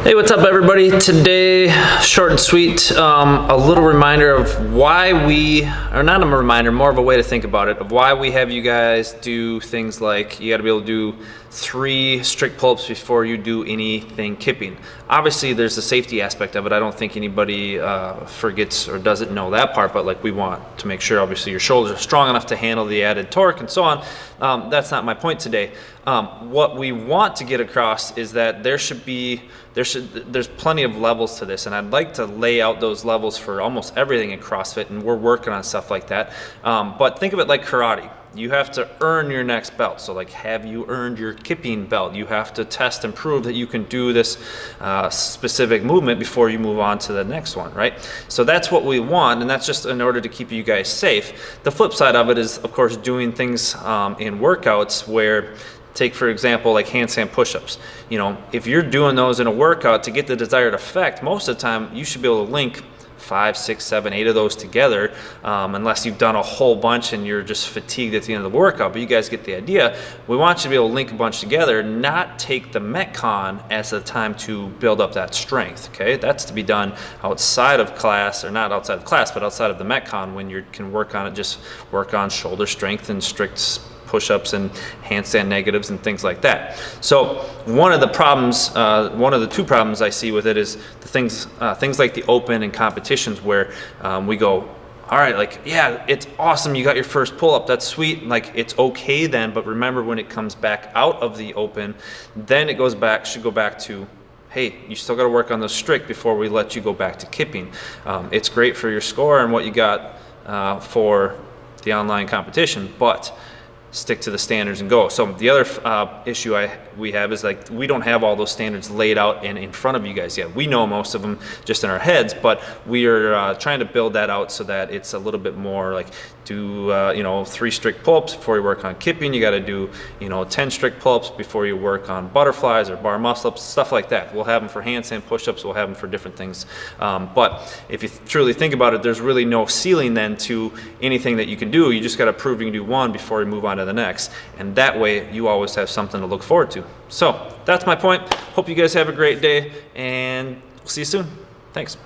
Hey, what's up everybody? Today, short and sweet, a little reminder of why or not a reminder, more of a way to think about it, of why we have you guys do things like you gotta be able to do 3 strict pull-ups before you do anything kipping. Obviously there's the safety aspect of it. I don't think anybody forgets or doesn't know that part, but like we want to make sure obviously your shoulders are strong enough to handle the added torque and so on. That's not my point today. What we want to get across is that there's plenty of levels to this, and I'd like to lay out those levels for almost everything in CrossFit, and we're working on stuff like that. But think of it like karate. You have to earn your next belt. So like, have you earned your kipping belt? You have to test and prove that you can do this specific movement before you move on to the next one, right? So that's what we want, and that's just in order to keep you guys safe. The flip side of it is, of course, doing things in workouts where, take for example, like handstand push-ups. You know, if you're doing those in a workout to get the desired effect, most of the time you should be able to link 5, 6, 7, 8 of those together, unless you've done a whole bunch and you're just fatigued at the end of the workout, but you guys get the idea. We want you to be able to link a bunch together, not take the Metcon as the time to build up that strength, okay? That's to be done outside of class, or not outside of class, but outside of the Metcon, when you can work on it, just work on shoulder strength and strict push-ups and handstand negatives and things like that. So one of the problems, one of the 2 problems I see with it is the things like the open and competitions where we go, all right, like, yeah, it's awesome, you got your first pull-up, that's sweet, like it's okay then, but remember when it comes back out of the open, then it should go back to, hey, you still got to work on the strict before we let you go back to kipping. It's great for your score and what you got for the online competition, but stick to the standards and go. So the other issue we have is like, we don't have all those standards laid out and in front of you guys yet. We know most of them just in our heads, but we are trying to build that out so that it's a little bit more like, do 3 strict pull-ups before you work on kipping. You got to do 10 strict pull-ups before you work on butterflies or bar muscle-ups, stuff like that. We'll have them for handstand push-ups, we'll have them for different things. But if you truly think about it, there's really no ceiling then to anything that you can do. You just got to prove you can do 1 before you move on to the next, and that way you always have something to look forward to. So that's my point. Hope you guys have a great day, and we'll see you soon. Thanks.